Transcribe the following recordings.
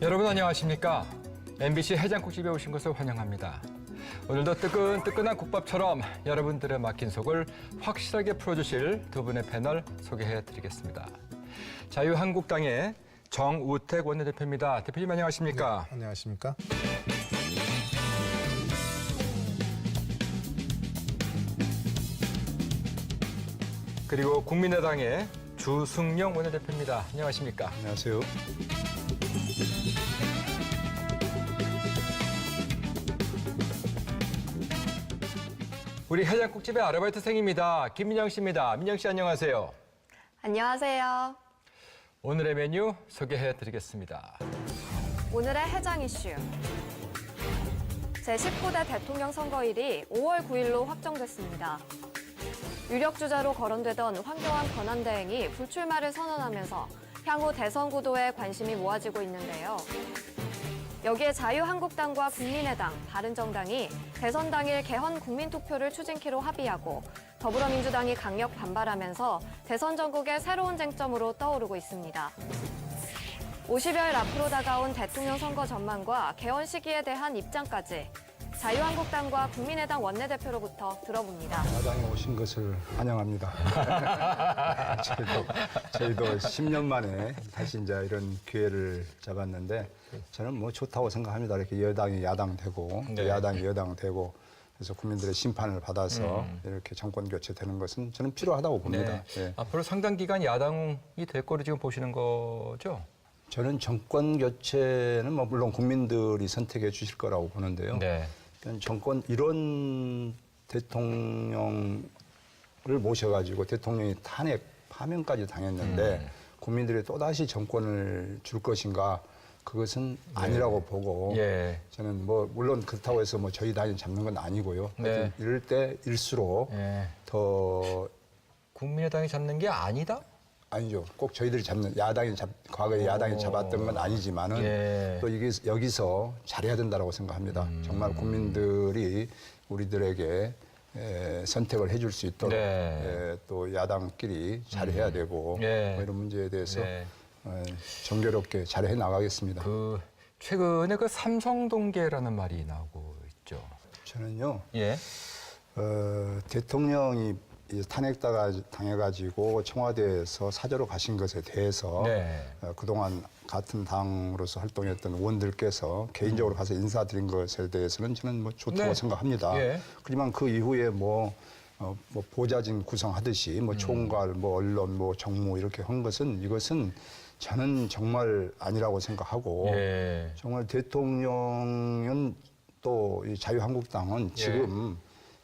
여러분 안녕하십니까? MBC 해장국집에 오신 것을 환영합니다. 오늘도 뜨끈뜨끈한 국밥처럼 여러분들의 막힌 속을 확실하게 풀어주실 두 분의 패널 소개해드리겠습니다. 자유한국당의 정우택 원내대표입니다. 대표님 안녕하십니까? 네, 안녕하십니까? 그리고 국민의당의 주승용 원내대표입니다. 안녕하십니까? 안녕하세요. 우리 해장국집의 아르바이트생입니다. 김민영 씨입니다. 민영 씨 안녕하세요. 안녕하세요. 오늘의 메뉴 소개해드리겠습니다. 오늘의 해장 이슈. 제19대 대통령 선거일이 5월 9일로 확정됐습니다. 유력 주자로 거론되던 황교안 권한대행이 불출마를 선언하면서 향후 대선 구도에 관심이 모아지고 있는데요. 여기에 자유한국당과 국민의당, 바른정당이 대선 당일 개헌 국민투표를 추진키로 합의하고 더불어민주당이 강력 반발하면서 대선 전국의 새로운 쟁점으로 떠오르고 있습니다. 50여일 앞으로 다가온 대통령 선거 전망과 개헌 시기에 대한 입장까지 자유한국당과 국민의당 원내대표로부터 들어봅니다. 야당에 오신 것을 환영합니다. 저희도 10년 만에 다시 이제 이런 기회를 잡았는데 저는 뭐 좋다고 생각합니다. 이렇게 여당이 야당 되고 네. 야당이 여당 되고 그래서 국민들의 심판을 받아서 이렇게 정권 교체되는 것은 저는 필요하다고 봅니다. 네. 예. 앞으로 상당 기간 야당이 될 거로 지금 보시는 거죠? 저는 정권 교체는 뭐 물론 국민들이 선택해 주실 거라고 보는데요. 네. 정권 이런 대통령을 모셔가지고 대통령이 탄핵 파면까지 당했는데 국민들이 또다시 정권을 줄 것인가 그것은 아니라고 보고 예. 저는 뭐 물론 그렇다고 해서 뭐 저희 당이 잡는 건 아니고요. 네. 이럴 때일수록 예. 더 국민의당이 잡는 게 아니다? 아니죠. 꼭 저희들이 잡는 과거에 야당이 잡았던 건 아니지만은 예. 또 이게 여기서 잘해야 된다고 생각합니다. 정말 국민들이 우리들에게 선택을 해줄 수 있도록 네. 또 야당끼리 잘해야 되고 예. 뭐 이런 문제에 대해서 네. 정교롭게 잘해 나가겠습니다. 최근에 그 삼성동계라는 말이 나오고 있죠. 저는요. 예. 대통령이 탄핵당해가지고 청와대에서 사저로 가신 것에 대해서 네. 그동안 같은 당으로서 활동했던 의원들께서 개인적으로 가서 인사드린 것에 대해서는 저는 뭐 좋다고 네. 생각합니다. 예. 하지만 그 이후에 뭐 보좌진 구성하듯이 뭐 총괄, 뭐 언론, 뭐 정무 이렇게 한 것은 이것은 저는 정말 아니라고 생각하고 예. 정말 대통령은 또 이 자유한국당은 지금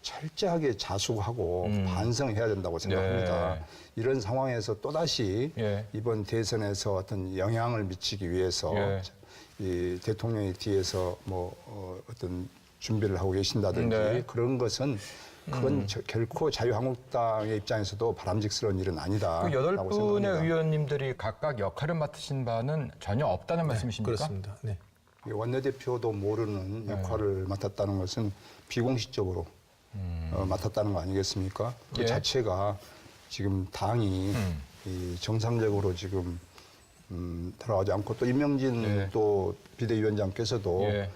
철저하게 자숙하고 반성해야 된다고 생각합니다. 네. 이런 상황에서 또다시 예. 이번 대선에서 어떤 영향을 미치기 위해서 예. 이 대통령이 뒤에서 뭐 어떤 준비를 하고 계신다든지 네. 그런 것은 그건 결코 자유한국당의 입장에서도 바람직스러운 일은 아니다. 그 8분의 의원님들이 각각 역할을 맡으신 바는 전혀 없다는 말씀이십니까? 그렇습니다. 네. 원내대표도 모르는 역할을 맡았다는 것은 비공식적으로 맡았다는 거 아니겠습니까? 그 예. 자체가 지금 당이 이 정상적으로 지금 돌아가지 않고 또 임명진 예. 또 비대위원장께서도 예.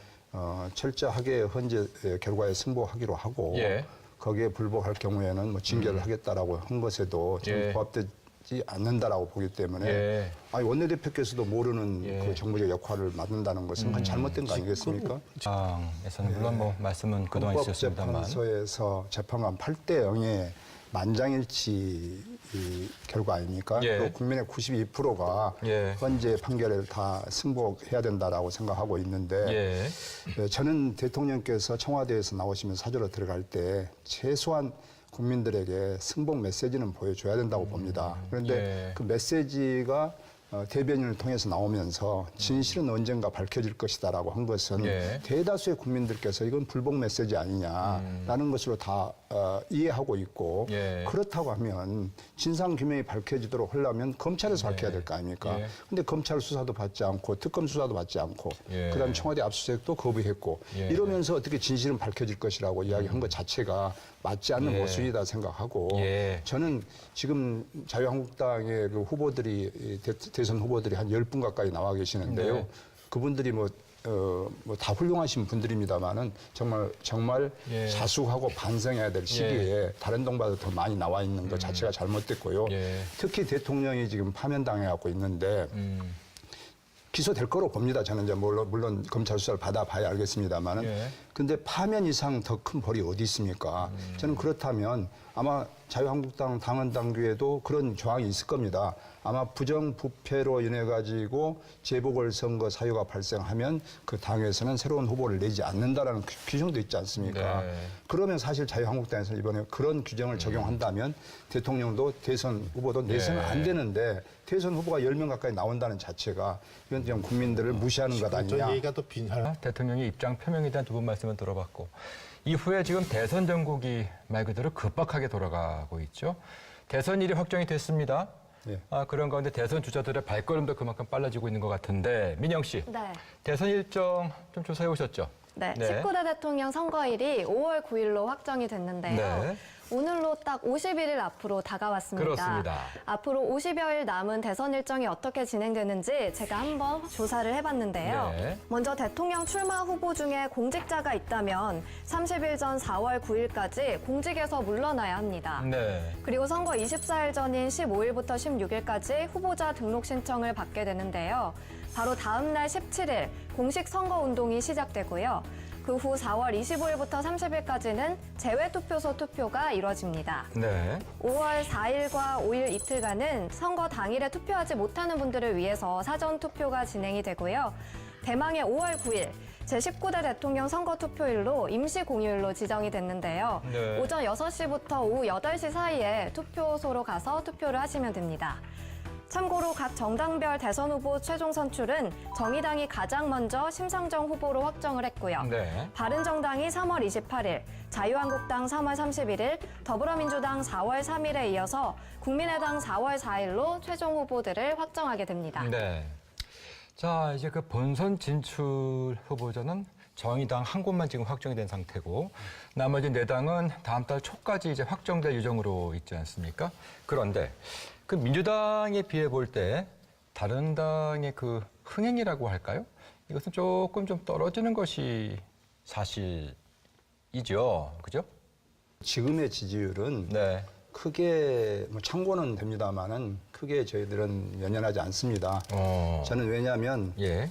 철저하게 현재 결과에 승복하기로 하고 예. 거기에 불복할 경우에는 뭐 징계를 하겠다라고 한 것에도 지금 예. 부합되지 않는다라고 보기 때문에 예. 아니 원내대표께서도 모르는 예. 그 정부적 역할을 맡는다는 것은 그건 잘못된 거 아니겠습니까? 에서는 물론 뭐 말씀은 그동안 있었습니다만. 헌법재판소에서 재판관 8대 0의 만장일치 이 결과 아닙니까? 예. 또 국민의 92%가 예. 헌재 판결을 다 승복해야 된다라고 생각하고 있는데 저는 대통령께서 청와대에서 나오시면서 사저로 들어갈 때 최소한 국민들에게 승복 메시지는 보여줘야 된다고 봅니다. 그런데 예. 그 메시지가 대변인을 통해서 나오면서 진실은 언젠가 밝혀질 것이다라고 한 것은 예. 대다수의 국민들께서 이건 불복 메시지 아니냐라는 것으로 다 이해하고 있고 예. 그렇다고 하면 진상규명이 밝혀지도록 하려면 검찰에서 밝혀야 될 거 아닙니까? 예. 근데 검찰 수사도 받지 않고 특검 수사도 받지 않고 예. 그다음 청와대 압수수색도 거부했고 예. 이러면서 어떻게 진실은 밝혀질 것이라고 이야기한 것 자체가 맞지 않는 예. 모순이다 생각하고 예. 저는 지금 자유한국당의 그 후보들이 대선 후보들이 한 10분 가까이 나와 계시는데요. 네. 그분들이 뭐 다 훌륭하신 분들입니다만은 정말 예. 자숙하고 반성해야 될 시기에 다른 동반도 더 많이 나와 있는 것 자체가 잘못됐고요. 예. 특히 대통령이 지금 파면당해갖고 있는데 기소될 거로 봅니다. 저는 이제 물론 검찰 수사를 받아봐야 알겠습니다만은. 예. 근데 파면 이상 더 큰 벌이 어디 있습니까? 저는 그렇다면 아마 자유한국당 당헌 당규에도 그런 조항이 있을 겁니다. 아마 부정부패로 인해 가지고 재보궐선거 사유가 발생하면 그 당에서는 새로운 후보를 내지 않는다라는 규정도 있지 않습니까? 네. 그러면 사실 자유한국당에서 이번에 그런 규정을 적용한다면 대통령도 대선 후보도 내서는 안 되는데 대선 후보가 10명 가까이 나온다는 자체가 이건 그냥 국민들을 무시하는 것 아니냐. 저 얘기가 또 빈할. 대통령의 입장 표명에 대한 두 분 말씀을 들어봤고 이후에 지금 대선 전국이 말 그대로 급박하게 돌아가고 있죠. 대선일이 확정이 됐습니다. 네. 그런 가운데 대선 주자들의 발걸음도 그만큼 빨라지고 있는 것 같은데 민영 씨, 네. 대선 일정 좀 조사해 오셨죠? 네, 네. 19대 대통령 선거일이 5월 9일로 확정이 됐는데요. 네. 오늘로 딱 50일 앞으로 다가왔습니다. 그렇습니다. 앞으로 50여일 남은 대선 일정이 어떻게 진행되는지 제가 한번 조사를 해봤는데요. 네. 먼저 대통령 출마 후보 중에 공직자가 있다면 30일 전 4월 9일까지 공직에서 물러나야 합니다. 네. 그리고 선거 24일 전인 15일부터 16일까지 후보자 등록 신청을 받게 되는데요. 바로 다음 날 17일 공식 선거운동이 시작되고요. 그 후 4월 25일부터 30일까지는 재외투표소 투표가 이뤄집니다. 네. 5월 4일과 5일 이틀간은 선거 당일에 투표하지 못하는 분들을 위해서 사전투표가 진행이 되고요. 대망의 5월 9일 제19대 대통령 선거 투표일로 임시 공휴일로 지정이 됐는데요. 네. 오전 6시부터 오후 8시 사이에 투표소로 가서 투표를 하시면 됩니다. 참고로 각 정당별 대선 후보 최종 선출은 정의당이 가장 먼저 심상정 후보로 확정을 했고요. 네. 바른정당이 3월 28일, 자유한국당 3월 31일, 더불어민주당 4월 3일에 이어서 국민의당 4월 4일로 최종 후보들을 확정하게 됩니다. 네. 자, 이제 그 본선 진출 후보자는 정의당 한 곳만 지금 확정이 된 상태고 나머지 4당은 다음 달 초까지 이제 확정될 예정으로 있지 않습니까? 그런데 그 민주당에 비해 볼 때 다른 당의 그 흥행이라고 할까요? 이것은 조금 좀 떨어지는 것이 사실이죠. 그죠? 지금의 지지율은 네. 크게 뭐 참고는 됩니다만은 크게 저희들은 연연하지 않습니다. 저는 왜냐하면 예.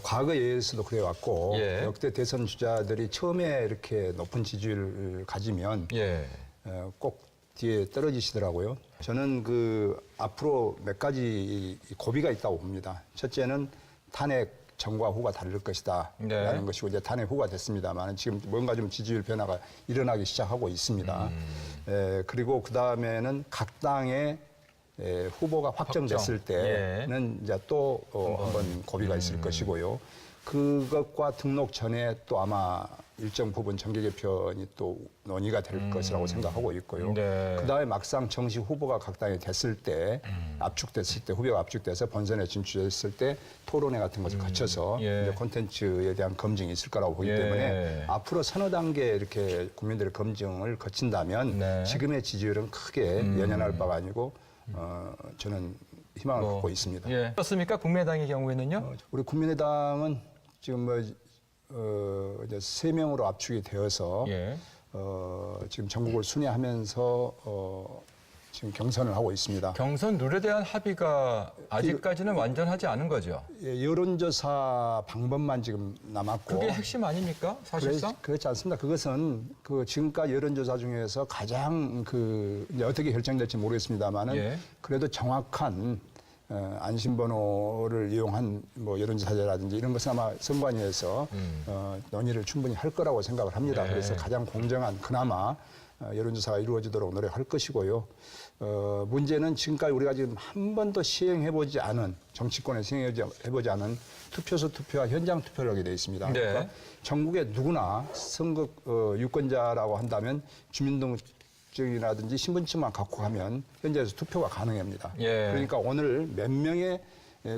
과거 예에서도 그래왔고 예. 역대 대선 주자들이 처음에 이렇게 높은 지지율을 가지면 예. 꼭 뒤에 떨어지시더라고요. 저는 그 앞으로 몇 가지 고비가 있다고 봅니다. 첫째는 탄핵 전과 후가 다를 것이다 라는 네. 것이고 이제 탄핵 후가 됐습니다만 지금 뭔가 좀 지지율 변화가 일어나기 시작하고 있습니다. 그리고 그 다음에는 각 당의 후보가 확정됐을 때는 이제 또 한번 고비가 있을 것이고요. 그것과 등록 전에 또 아마 일정 부분 정계 개편이 또 논의가 될 것이라고 생각하고 있고요. 네. 그다음에 막상 정식 후보가 각 당에 됐을 때 압축됐을 때 후보가 압축돼서 본선에 진출했을 때 토론회 같은 것을 거쳐서 예. 이제 콘텐츠에 대한 검증이 있을 거라고 보기 예. 때문에 앞으로 서너 단계 이렇게 국민들의 검증을 거친다면 네. 지금의 지지율은 크게 연연할 바가 아니고 저는 희망을 갖고 있습니다. 예. 어떻습니까? 국민의당의 경우에는요? 우리 국민의당은 지금 뭐 이제 3명으로 압축이 되어서 예. 지금 전국을 순회하면서 지금 경선을 하고 있습니다. 경선 룰에 대한 합의가 아직까지는 완전하지 않은 거죠. 예, 여론조사 방법만 지금 남았고 그게 핵심 아닙니까? 사실상? 그렇지 않습니다. 그것은 그 지금까지 여론조사 중에서 가장 그 이제 어떻게 결정될지 모르겠습니다만은 예. 그래도 정확한 안심번호를 이용한 뭐 여론조사라든지 이런 것은 아마 선관위에서 논의를 충분히 할 거라고 생각을 합니다. 네. 그래서 가장 공정한 그나마 여론조사가 이루어지도록 노력할 것이고요. 문제는 지금까지 우리가 지금 한 번도 시행해보지 않은 정치권에 시행해보지 않은 투표소 투표와 현장 투표를 하게 되어 있습니다. 네. 그러니까 전국에 누구나 선거 유권자라고 한다면 주민등록증이라든지 신분증만 갖고 가면 현장에서 투표가 가능합니다. 예. 그러니까 오늘 몇 명의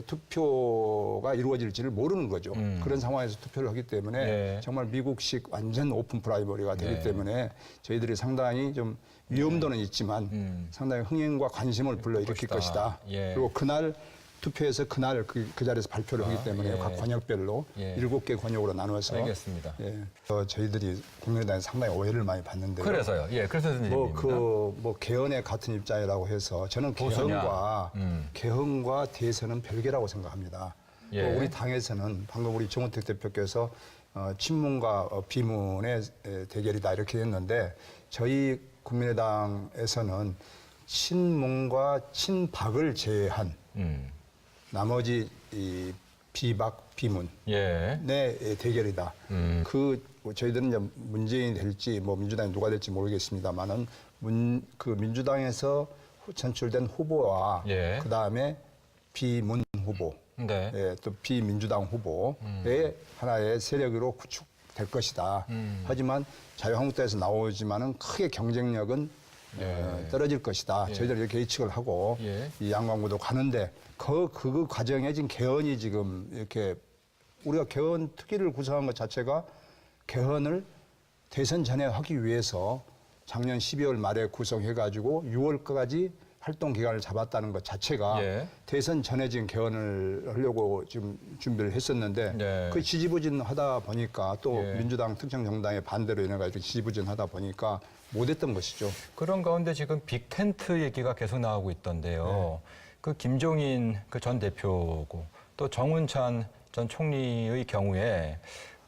투표가 이루어질지를 모르는 거죠. 그런 상황에서 투표를 하기 때문에 예. 정말 미국식 완전 오픈 프라이머리가 되기 네. 때문에 저희들이 상당히 좀 위험도는 있지만 상당히 흥행과 관심을 불러일으킬 것이다. 예. 그리고 그날 투표해서 그날 그 자리에서 발표를 하기 때문에 예. 각 권역별로 예. 7개 권역으로 나눠서 알겠습니다. 예. 저희들이 국민의당에 상당히 오해를 많이 받는데요. 그래서요. 예, 그래서 무슨 일입니다. 개헌에 같은 입장이라고 해서 저는 보수냐? 개헌과 대선은 별개라고 생각합니다. 예. 우리 당에서는 방금 우리 정우택 대표께서 친문과 비문의 대결이다 이렇게 했는데 저희 국민의당에서는 친문과 친박을 제외한 나머지 이 비박 비문의 예. 대결이다. 저희들은 이제 문재인이 될지 뭐 민주당이 누가 될지 모르겠습니다만은 그 민주당에서 선출된 후보와 예. 그 다음에 비문 후보, 네. 예, 또 비민주당 후보의 하나의 세력으로 구축될 것이다. 하지만 자유한국당에서 나오지만은 크게 경쟁력은 떨어질 것이다. 저희들 이렇게 예측을 하고 이 양강구도 가는데 그 과정에 지금 개헌이 지금 이렇게 우리가 개헌 특위를 구성한 것 자체가 개헌을 대선 전에 하기 위해서 작년 12월 말에 구성해가지고 6월까지 활동 기간을 잡았다는 것 자체가 대선 전에 지금 개헌을 하려고 지금 준비를 했었는데 그 지지부진하다 보니까 또 민주당 특정 정당의 반대로 인해가지고 지지부진하다 보니까 못했던 것이죠. 그런 가운데 지금 빅텐트 얘기가 계속 나오고 있던데요. 그 김종인 그 전 대표고 또 정운찬 전 총리의 경우에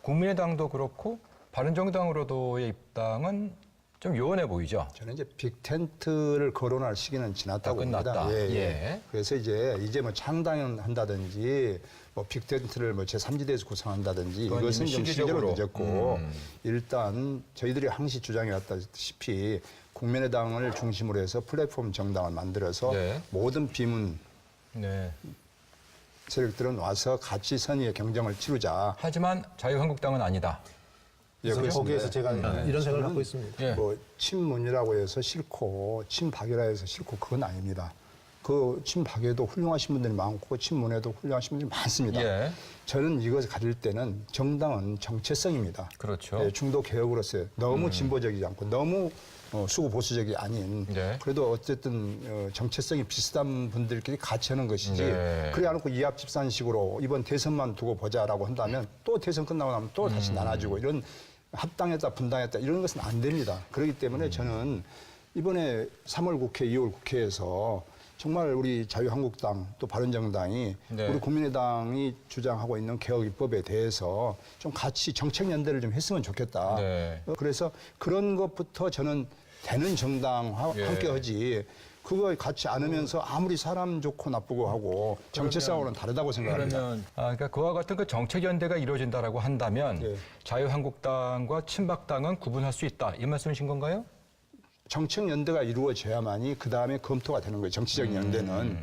국민의당도 그렇고 바른정당으로도의 입당은 좀 요원해 보이죠. 저는 이제 빅텐트를 거론할 시기는 지났다고 봅니다. 예. 그래서 이제 뭐 창당한다든지 뭐 빅텐트를 뭐 제3지대에서 구성한다든지 이것은 좀 시기적으로 늦었고 일단 저희들이 항시 주장해 왔다시피 국민의당을 중심으로 해서 플랫폼 정당을 만들어서 모든 비문 세력들은 와서 같이 선의의 경쟁을 치르자. 하지만 자유한국당은 아니다. 예, 거기에서 제가 이런 생각을 갖고 있습니다. 뭐 친문이라고 해서 싫고 친박이라 해서 싫고 그건 아닙니다. 그 친박에도 훌륭하신 분들이 많고 친문에도 훌륭하신 분들이 많습니다. 저는 이것을 가질 때는 정당은 정체성입니다. 그렇죠. 예, 중도 개혁으로서 너무 진보적이지 않고 너무 수구 보수적이 아닌 그래도 어쨌든 정체성이 비슷한 분들끼리 같이 하는 것이지 그래 않고 이합집산식으로 이번 대선만 두고 보자라고 한다면 또 대선 끝나고 나면 또 다시 나눠지고 이런 합당했다 분당했다 이런 것은 안 됩니다. 그렇기 때문에 저는 이번에 3월 국회 2월 국회에서 정말 우리 자유한국당 또 바른정당이 우리 국민의당이 주장하고 있는 개혁 입법에 대해서 좀 같이 정책 연대를 좀 했으면 좋겠다. 그래서 그런 것부터 저는 되는 정당과 함께 하지 그거 같이 안으면서 아무리 사람 좋고 나쁘고 하고 정체성으로는 다르다고 생각합니다. 그러면 그러니까 그와 같은 그 정책 연대가 이루어진다라고 한다면 자유한국당과 친박당은 구분할 수 있다 이 말씀이신 건가요? 정책 연대가 이루어져야만이 그 다음에 검토가 되는 거예요. 정치적 연대는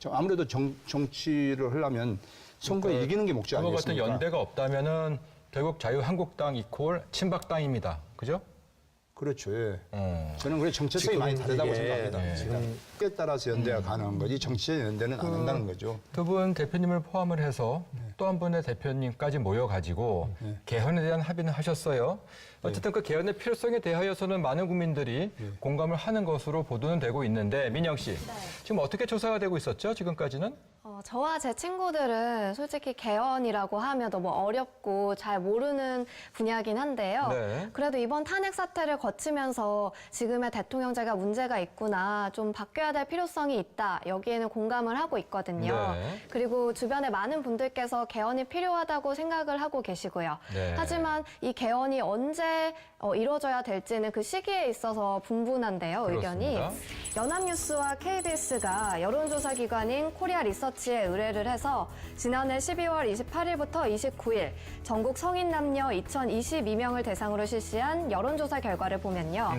아무래도 정치를 하려면 선거에 이기는 게 목적 아니겠습니까? 그와 같은 연대가 없다면은 결국 자유한국당 이퀄 친박당입니다. 그죠? 그렇죠. 저는 그래 정체성이 많이 다르다고 생각합니다. 때에 따라서 연대가 가능한 거지 정치적 연대는 안 한다는 거죠. 두 분 대표님을 포함을 해서 또 한 분의 대표님까지 모여가지고 개헌에 대한 합의는 하셨어요. 어쨌든 그 개헌의 필요성에 대하여서는 많은 국민들이 공감을 하는 것으로 보도는 되고 있는데 민영 씨 지금 어떻게 조사가 되고 있었죠? 지금까지는? 저와 제 친구들은 솔직히 개헌이라고 하면 너무 어렵고 잘 모르는 분야긴 한데요. 그래도 이번 탄핵 사태를 거치면서 지금의 대통령제가 문제가 있구나, 좀 바뀌어야 될 필요성이 있다, 여기에는 공감을 하고 있거든요. 그리고 주변에 많은 분들께서 개헌이 필요하다고 생각을 하고 계시고요. 하지만 이 개헌이 언제 이루어져야 될지는 그 시기에 있어서 분분한데요, 의견이. 연합뉴스와 KBS가 여론조사 기관인 코리아 리서치에 의뢰를 해서 지난해 12월 28일부터 29일 전국 성인 남녀 2022명을 대상으로 실시한 여론조사 결과를 보면요.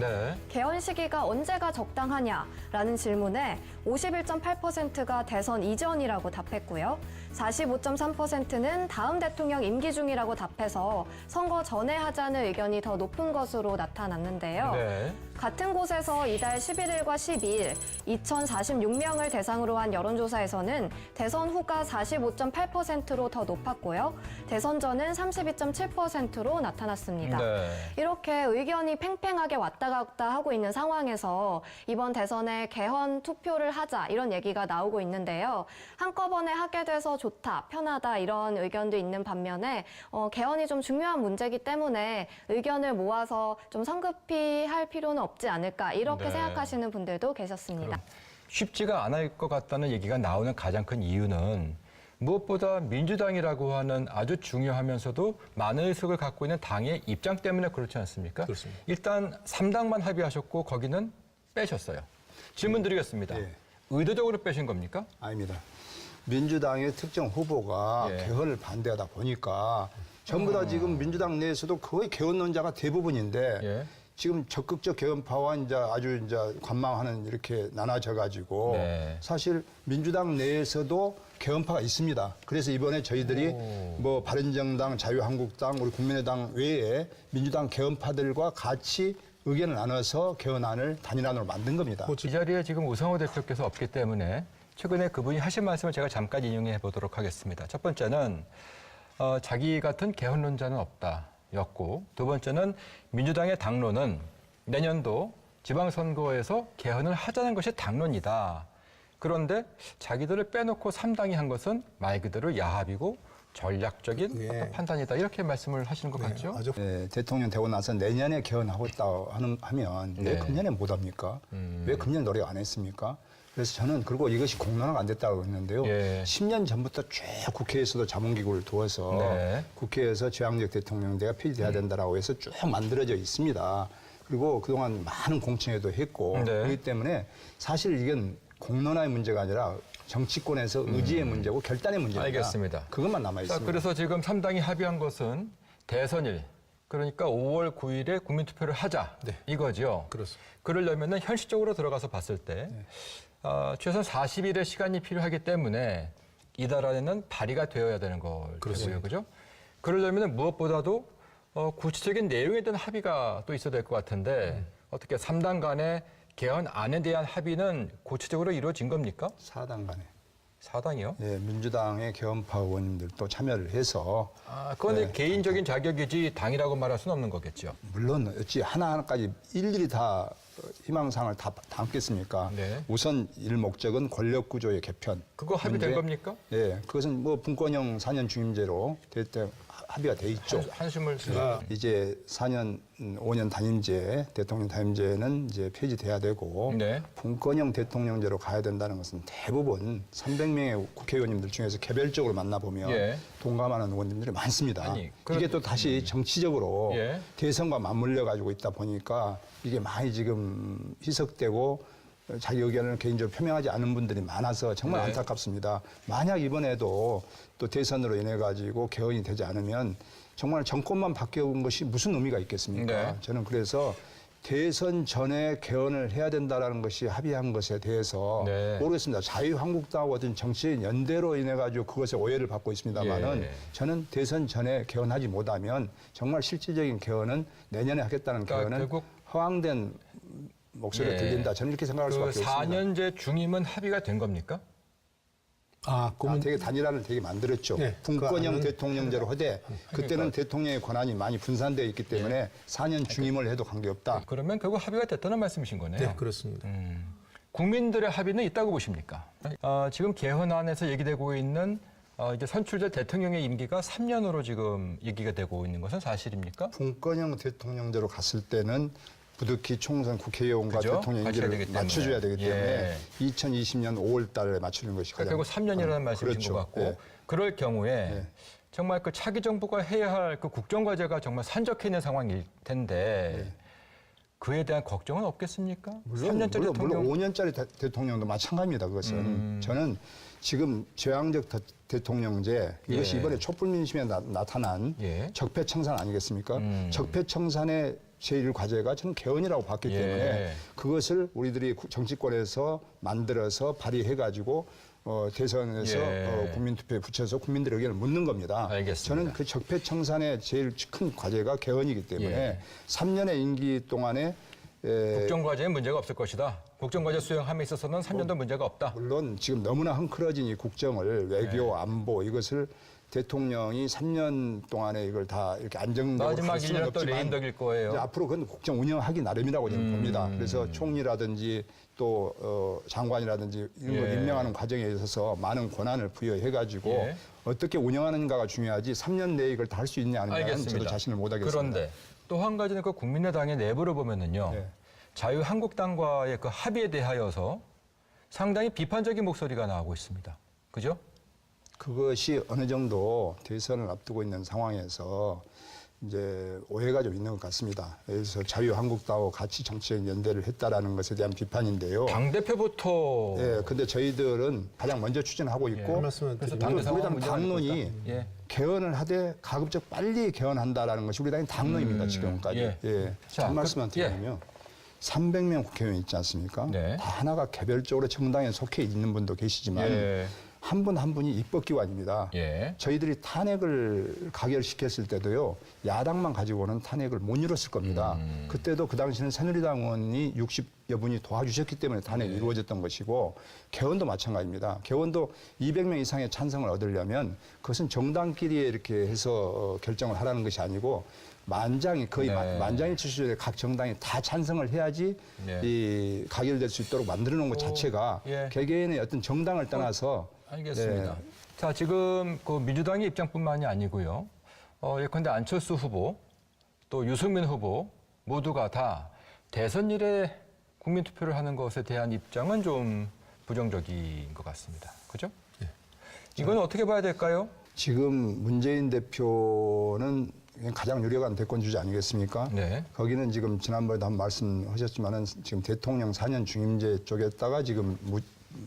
개헌 시기가 언제가 적당하냐라는 질문에 51.8%가 대선 이전이라고 답했고요. 45.3%는 다음 대통령 임기 중이라고 답해서 선거 전에 하자는 의견이 더 높은 것으로 나타났는데요. 같은 곳에서 이달 11일과 12일 2,046명을 대상으로 한 여론조사에서는 대선 후가 45.8%로 더 높았고요. 대선 전은 32.7%로 나타났습니다. 네. 이렇게 의견이 팽팽하게 왔다 갔다 하고 있는 상황에서 이번 대선에 개헌 투표를 하자 이런 얘기가 나오고 있는데요. 한꺼번에 하게 돼서 좋다, 편하다 이런 의견도 있는 반면에 개헌이 좀 중요한 문제이기 때문에 의견을 모아서 좀 성급히 할 필요는 없지 않을까 이렇게 네. 생각하시는 분들도 계셨습니다. 쉽지가 않을 것 같다는 얘기가 나오는 가장 큰 이유는 무엇보다 민주당이라고 하는 아주 중요하면서도 많은 의석을 갖고 있는 당의 입장 때문에 그렇지 않습니까? 그렇습니다. 일단 3당만 합의하셨고 거기는 빼셨어요. 질문 드리겠습니다. 예. 의도적으로 빼신 겁니까? 아닙니다. 민주당의 특정 후보가 예. 개헌을 반대하다 보니까 전부 다 지금 민주당 내에서도 거의 개헌론자가 대부분인데 예. 지금 적극적 개헌파와 이제 아주 이제 관망하는 이렇게 나눠져 가지고 네. 사실 민주당 내에서도 개헌파가 있습니다. 그래서 이번에 저희들이 뭐 바른정당, 자유한국당, 우리 국민의당 외에 민주당 개헌파들과 같이 의견을 나눠서 개헌안을 단일안으로 만든 겁니다. 이 자리에 지금 우상호 대표께서 없기 때문에 최근에 그분이 하신 말씀을 제가 잠깐 인용해 보도록 하겠습니다. 첫 번째는 자기 같은 개헌론자는 없다였고, 두 번째는 민주당의 당론은 내년도 지방선거에서 개헌을 하자는 것이 당론이다. 그런데 자기들을 빼놓고 3당이 한 것은 말 그대로 야합이고 전략적인 예. 어떤 판단이다. 이렇게 말씀을 하시는 것 같죠? 아주 네, 대통령 되고 나서 내년에 개헌하고 있다 하면 왜 네. 금년에 못 합니까? 왜 금년 노력 안 했습니까? 그래서 저는 그리고 이것이 공론화가 안 됐다고 했는데요. 예. 10년 전부터 쭉 국회에서도 자문기구를 두어서 네. 국회에서 제왕적 대통령제가 폐지돼야 된다라고 해서 쭉 만들어져 있습니다. 그리고 그동안 많은 공청회도 했고 네. 그렇기 때문에 사실 이건 공론화의 문제가 아니라 정치권에서 의지의 문제고 결단의 문제입니다. 알겠습니다. 그것만 남아 자, 있습니다. 그래서 지금 3당이 합의한 것은 대선일, 그러니까 5월 9일에 국민투표를 하자 네. 이거죠. 그렇습니다. 그러려면 현실적으로 들어가서 봤을 때 최소한 40일의 시간이 필요하기 때문에 이달 안에는 발의가 되어야 되는 거고요, 그죠? 그러려면 무엇보다도 구체적인 내용에 대한 합의가 또 있어야 될 것 같은데 어떻게 3당 간의 개헌안에 대한 합의는 구체적으로 이루어진 겁니까? 4당 간에 4당이요? 예, 민주당의 개헌파 의원님들도 참여를 해서 그건 개인적인 자격이지 당이라고 말할 수는 없는 거겠죠. 물론 어찌 하나하나까지 일일이 다 희망사항을 다 담겠습니까? 네. 우선 일 목적은 권력구조의 개편. 그거 합의된 문제. 겁니까? 예, 그것은 뭐 분권형 4년 중임제로 합의가 돼 있죠. 한숨을 이제 4년, 5년 단임제, 대통령 단임제는 이제 폐지돼야 되고 네. 분권형 대통령제로 가야 된다는 것은 대부분 300명의 국회의원님들 중에서 개별적으로 만나보면 예. 동감하는 의원님들이 많습니다. 아니, 이게 또 다시 정치적으로 예. 대선과 맞물려 가지고 있다 보니까 이게 많이 지금 희석되고 자기 의견을 개인적으로 표명하지 않은 분들이 많아서 정말 네. 안타깝습니다. 만약 이번에도 또 대선으로 인해 가지고 개헌이 되지 않으면 정말 정권만 바뀌어온 것이 무슨 의미가 있겠습니까? 네. 저는 그래서 대선 전에 개헌을 해야 된다라는 것이 합의한 것에 대해서 네. 모르겠습니다. 자유한국당하고 어떤 정치인 연대로 인해 가지고 그것에 오해를 받고 있습니다만은 예. 저는 대선 전에 개헌하지 못하면 정말 실질적인 개헌은 내년에 하겠다는 그러니까 개헌은 결국 허황된 목소리가 예. 들린다. 저는 이렇게 생각할 수밖에 없습니다. 4년제 중임은 합의가 된 겁니까? 되게 단일화를 되게 만들었죠. 네, 분권형 그 안은- 대통령제로 하되 그때는 대통령의 권한이 많이 분산되어 있기 때문에 4년 중임을 해도 관계없다. 그러면 결국 합의가 됐다는 말씀이신 거네요. 네, 그렇습니다. 국민들의 합의는 있다고 보십니까? 지금 개헌안에서 얘기되고 있는 이제 선출된 대통령의 임기가 3년으로 지금 얘기가 되고 있는 것은 사실입니까? 분권형 대통령제로 갔을 때는 부득이 총선 국회의원과 그죠? 대통령 맞춰야 임기를 되기 때문에. 맞춰줘야 되기 때문에 예. 2020년 5월 달에 맞추는 것이 가장 결국 3년이라는 말씀이신 그렇죠. 것 같고 예. 그럴 경우에 정말 그 차기 정부가 해야 할 그 국정과제가 정말 산적해 있는 상황일 텐데 그에 대한 걱정은 없겠습니까? 3년짜리 물론 대통령 5년짜리 대통령도 마찬가지입니다. 그것은 저는 지금 제왕적 대통령제 이것이 예. 이번에 촛불 민심에 나타난 예. 적폐청산 아니겠습니까? 적폐청산의 제1과제가 저는 개헌이라고 봤기 예. 때문에 그것을 우리들이 정치권에서 만들어서 발의해가지고 대선에서 예. 국민투표에 붙여서 국민들의 의견을 묻는 겁니다. 알겠습니다. 저는 그 적폐청산의 제일 큰 과제가 개헌이기 때문에 예. 3년의 임기 동안에 국정과제에 문제가 없을 것이다. 국정과제 수행함에 있어서는 3년도 문제가 없다. 물론 지금 너무나 헝클어진 이 국정을 외교, 안보 이것을 대통령이 3년 동안에 이걸 다 이렇게 안정적으로 마지막 할 수는 1년 또 없지만 레임덕일 거예요. 이제 앞으로 그건 국정 운영하기 나름이라고 저는 봅니다. 그래서 총리라든지 또 장관이라든지 이런 걸 예. 임명하는 과정에 있어서 많은 권한을 부여해가지고 예. 어떻게 운영하는가가 중요하지 3년 내에 이걸 다 할 수 있냐 아니냐는 알겠습니다. 저도 자신을 못하겠습니다. 그런데 또 한 가지는 그 국민의당의 내부를 보면은요. 예. 자유한국당과의 그 합의에 대하여서 상당히 비판적인 목소리가 나오고 있습니다. 그죠? 그것이 어느 정도 대선을 앞두고 있는 상황에서 이제 오해가 좀 있는 것 같습니다. 그래서 자유한국당하고 같이 정치적 연대를 했다라는 것에 대한 비판인데요. 당대표부터 예, 근데 저희들은 가장 먼저 추진하고 있고, 그 말씀은 그래서 드리면 당대 상황 우리 당 문제가 되고 당론이 있다. 예. 개헌을 하되 가급적 빨리 개헌한다라는 것이 우리 당의 당론입니다, 지금까지. 예. 예. 자, 한 말씀만 예. 드리면 300명 국회의원 있지 않습니까? 네. 다 하나가 개별적으로 정당에 속해 있는 분도 계시지만 예. 한 분 한 분이 입법기관입니다. 예. 저희들이 탄핵을 가결시켰을 때도요, 야당만 가지고는 탄핵을 못 이뤘을 겁니다. 그때도 그 당시에는 새누리당 의원이 60여 분이 도와주셨기 때문에 탄핵이 이루어졌던 것이고, 개헌도 마찬가지입니다. 개헌도 200명 이상의 찬성을 얻으려면 그것은 정당끼리 이렇게 해서 결정을 하라는 것이 아니고, 만장이 거의 네. 만장일치수준의 각 정당이 다 찬성을 해야지 네. 이 가결될 수 있도록 만들어 놓은 것 자체가 예. 개개인의 어떤 정당을 떠나서 알겠습니다. 네. 자, 지금 그 민주당의 입장뿐만이 아니고요. 예컨대 안철수 후보, 또 유승민 후보 모두가 다 대선 일에 국민 투표를 하는 것에 대한 입장은 좀 부정적인 것 같습니다. 그죠? 이건 어떻게 봐야 될까요? 지금 문재인 대표는 가장 유력한 대권 주자 아니겠습니까? 네. 거기는 지금 지난번에도 한 말씀하셨지만은 지금 대통령 4년 중임제 쪽에다가 지금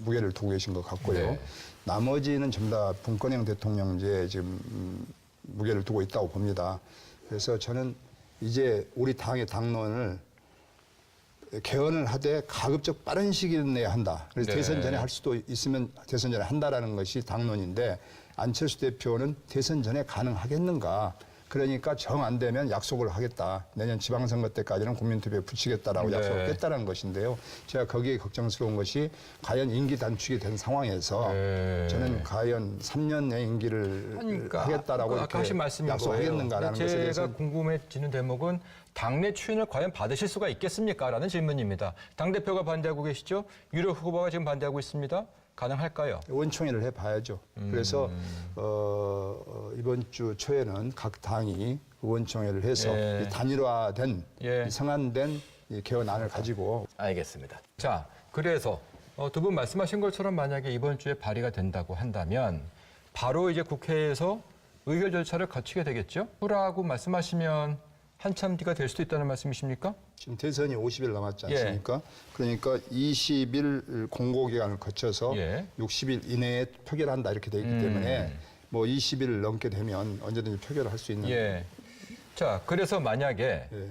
무게를 두고 계신 것 같고요. 네. 나머지는 전부 다 분권형 대통령제에 지금 무게를 두고 있다고 봅니다. 그래서 저는 이제 우리 당의 당론을 개헌을 하되 가급적 빠른 시기 내에 한다. 그래서 네. 대선 전에 할 수도 있으면 대선 전에 한다라는 것이 당론인데, 안철수 대표는 대선 전에 가능하겠는가? 그러니까 정 안 되면 약속을 하겠다. 내년 지방선거 때까지는 국민투표에 붙이겠다라고 네. 약속을 했다는 것인데요. 제가 거기에 걱정스러운 것이 과연 임기 단축이 된 상황에서 네. 저는 과연 3년 내 임기를 하겠다라고 아까 하신 말씀인 약속하겠는가라는 거예요. 것에 대해서 제가 궁금해지는 대목은 당내 추인을 과연 받으실 수가 있겠습니까? 라는 질문입니다. 당대표가 반대하고 계시죠? 유력 후보가 지금 반대하고 있습니다. 가능할까요? 의원총회를 해봐야죠. 그래서 이번 주 초에는 각 당이 의원총회를 해서 예. 이 단일화된 예. 이 성안된 이 개헌안을 가지고 알겠습니다. 자, 그래서 두 분 말씀하신 것처럼 만약에 이번 주에 발의가 된다고 한다면 바로 이제 국회에서 의결 절차를 거치게 되겠죠? 후라고 말씀하시면 한참 뒤가 될 수도 있다는 말씀이십니까? 지금 대선이 50일 남았지 예. 않습니까? 그러니까 20일 공고 기간을 거쳐서 예. 60일 이내에 표결한다 이렇게 돼 있기 때문에 뭐 20일 넘게 되면 언제든지 표결을 할 수 있는. 예. 자, 그래서 만약에 예.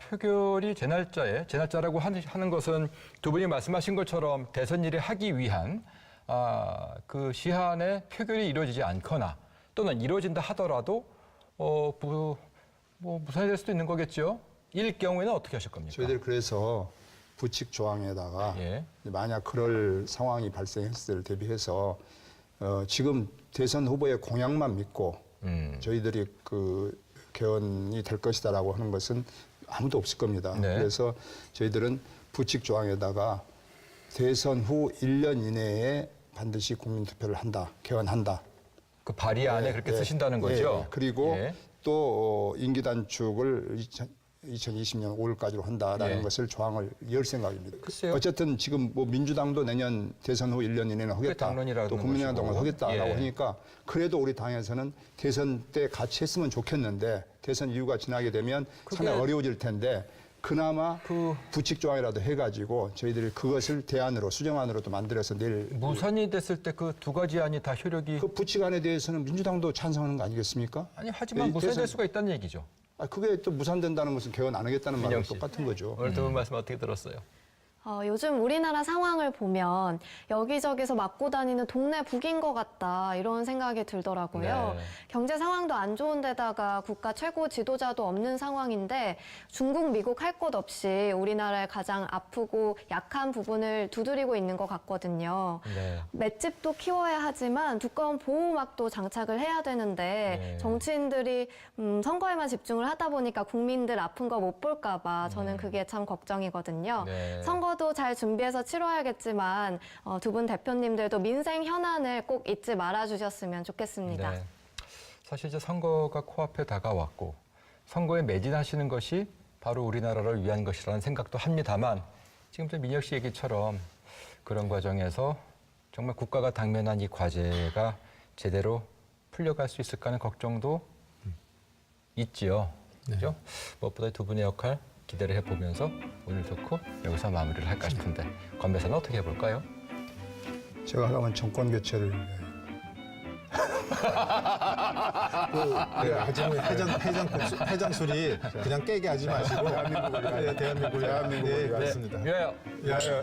표결이 제날짜라고 하는 것은 두 분이 말씀하신 것처럼 대선일에 하기 위한 그 시한에 표결이 이루어지지 않거나 또는 이루어진다 하더라도 무산이 될 수도 있는 거겠죠. 일 경우에는 어떻게 하실 겁니까? 저희들 그래서 부칙 조항에다가 예. 만약 그럴 상황이 발생했을 때를 대비해서 지금 대선 후보의 공약만 믿고 저희들이 그 개헌이 될 것이다라고 하는 것은 아무도 없을 겁니다. 네. 그래서 저희들은 부칙 조항에다가 대선 후 1년 이내에 반드시 국민투표를 한다, 개헌한다. 그 발의 안에 그렇게 쓰신다는 거죠. 예. 그리고 예. 또 임기 단축을 2020년 5월까지로 한다라는 예. 것을 조항을 열 생각입니다. 글쎄요. 어쨌든 지금 뭐 민주당도 내년 대선 후 1년 이내는 하겠다. 당론이라는 또 국민의당도 것이고. 하겠다라고 예. 하니까 그래도 우리 당에서는 대선 때 같이 했으면 좋겠는데 대선 이후가 지나게 되면 상당히 어려워질 텐데 그나마 부칙 조항이라도 해가지고 저희들이 그것을 대안으로 수정안으로 또 만들어서 내일 무산이 됐을 때 그 두 가지 안이 다 효력이 그 부칙안에 대해서는 민주당도 찬성하는 거 아니겠습니까? 아니 하지만 예, 무산될 대선- 수가 있다는 얘기죠. 그게 또 무산된다는 것은 개헌 안 하겠다는 말과 민영 씨. 똑같은 거죠. 오늘 두 분 말씀 어떻게 들었어요? 요즘 우리나라 상황을 보면 여기저기서 맞고 다니는 동네 북인 것 같다 이런 생각이 들더라고요. 네. 경제 상황도 안 좋은 데다가 국가 최고 지도자도 없는 상황인데 중국, 미국 할 것 없이 우리나라의 가장 아프고 약한 부분을 두드리고 있는 것 같거든요. 네. 맷집도 키워야 하지만 두꺼운 보호막도 장착을 해야 되는데 네. 정치인들이 선거에만 집중을 하다 보니까 국민들 아픈 거 못 볼까 봐 저는 그게 참 걱정이거든요. 네. 선거도 잘 준비해서 치러야겠지만 두 분 대표님들도 민생 현안을 꼭 잊지 말아 주셨으면 좋겠습니다. 네. 사실 이제 선거가 코앞에 다가왔고 선거에 매진하시는 것이 바로 우리나라를 위한 것이라는 생각도 합니다만 지금 저 민혁 씨 얘기처럼 그런 과정에서 정말 국가가 당면한 이 과제가 제대로 풀려갈 수 있을까 하는 걱정도 있지요. 그죠? 무엇보다 두 분의 역할 기대를 해보면서 오늘 토크 여기서 마무리를 할까 싶은데 권 배사는 어떻게 해볼까요? 제가 하라면 정권 교체를 아직은 해장 소리 그냥 깨게 하지 마시고 대한민국을 위하여. 대한민국을 네, 위하여. 그렇습니다. 예. 예.